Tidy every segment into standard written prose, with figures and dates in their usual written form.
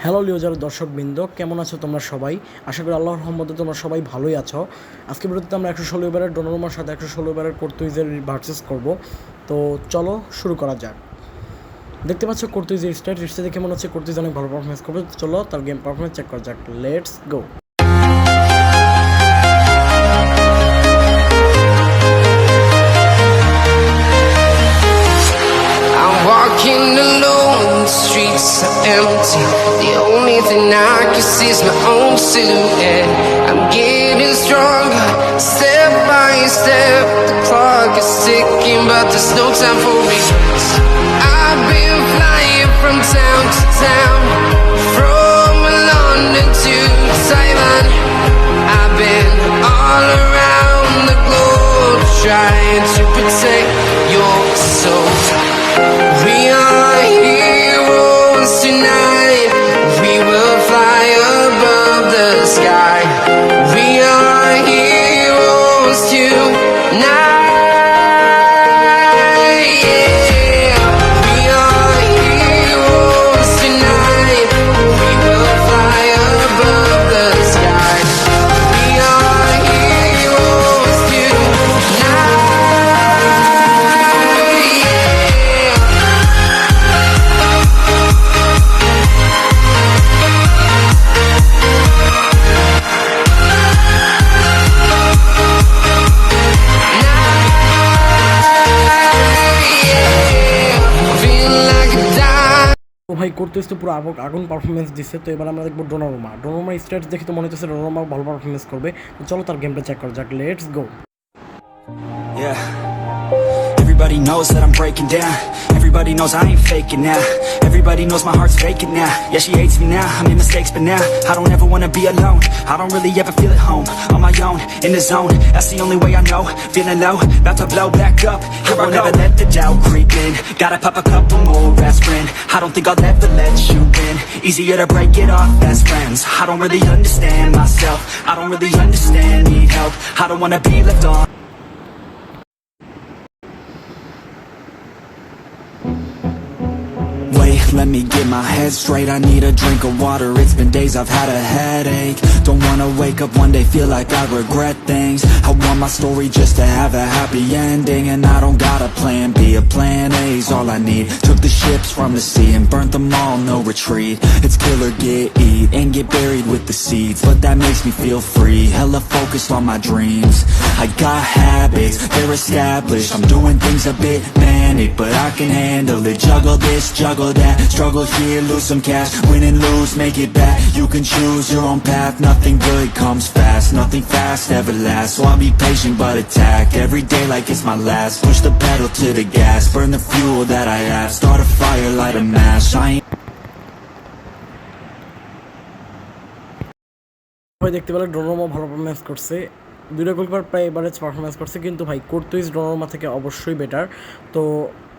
Hello লিওজার দর্শকবৃন্দ, কেমন আছো তোমরা সবাই? আশা করি আল্লাহর রহমতে তোমরা সবাই ভালোই আছো। আজকে ভিডিওতে আমরা 116 ওভারের ডোনারুমার সাথে 116 ওভারের কর্তুইজের ভার্সেস করব। তো চলো শুরু করা যাক। দেখতে পাচ্ছ কর্তুইজের স্ট্যাটিস্টিক্স দেখে মনে হচ্ছে কর্তুইজ অনেক ভালো পারফরমেন্স করবে। চলো তার গেম পারফরমেন্স চেক করা যাক। Let's go. Walking alone, the streets are empty. The only thing I can see is my own silhouette. I'm getting stronger, step by step. The clock is ticking, but there's no time for me. I've been flying from town to town, from London to Taiwan. I've been all around the globe, trying to protect your soul. We are heroes tonight. We will fly above the sky. We are heroes tonight. Yeah. We are heroes tonight. We will fly above the sky. We are heroes tonight. তো ভাই কর্তুইজ তো পুরো আগুন performance দিচ্ছে। তো এবার আমরা দেখবো ডোনারুমা স্ট্যাটস দেখে তো মনে হচ্ছে ডোনারুমা ভালো পারফরমেন্স করবে। তো চলো তার গেমটা চেক করা যাক। Let's go. Yeah. Everybody knows that I'm breaking down. Everybody knows I ain't faking now. Everybody knows my heart's faking now. Yeah, she hates me now, I made mistakes but now I don't ever wanna be alone. I don't really ever feel at home. On my own, in the zone, that's the only way I know. Feeling low, about to blow back up. Here I never let the doubt creep in. Gotta pop a couple more aspirin. I don't think I'll ever let you in. Easier to break it off best friends. I don't really understand myself. I don't really understand, need help. I don't wanna be left on. Let me get my head straight, I need a drink of water. It's been days I've had a headache. Don't wanna wake up one day, feel like I regret things. I want my story just to have a happy ending. And I don't got a plan B, a plan A's all I need. Took the ships from the sea and burnt them all, no retreat. It's kill or get eat, and get buried with the seeds. But that makes me feel free, hella focused on my dreams. I got habits, they're established. I'm doing things a bit manic, but I can handle it. Juggle this, juggle that. Struggle here, lose some cash. Win and lose, make it back. You can choose your own path. Nothing good comes fast. Nothing fast ever lasts. So I'll be patient but attack every day like it's my last. Push the pedal to the gas. Burn the fuel that I have. Start a fire, light a match. I ain't ভাই দেখতে পেলে Donnarumma ভালো performance করছে। দুইটা goalkeeper প্রায় average performance করছে, কিন্তু ভাই কর্তুইজ ডোনারুমা থেকে অবশ্যই বেটার। তো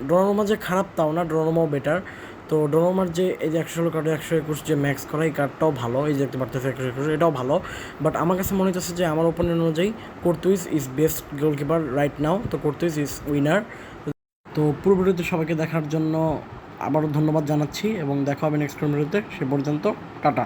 ডোনারুমা যে খারাপ তাও না, ডোনারুমাও বেটার। তো ডোনারুমার যে এই যে 116 কার্ডে 121 যে ম্যাক্স করা, এই কার্ডটাও ভালো। এই যে দেখতে পারতেছে 121, এটাও ভালো। বাট আমার কাছে মনে হচ্ছে যে আমার ওপিনিয়ন অনুযায়ী Courtois is best goalkeeper right now. তো কর্তুইজ ইজ উইনার। তো পুরো ভিডিওতে সবাইকে দেখার জন্য আবারও ধন্যবাদ জানাচ্ছি এবং দেখা হবে নেক্সট ভিডিওতে। সে পর্যন্ত টাটা।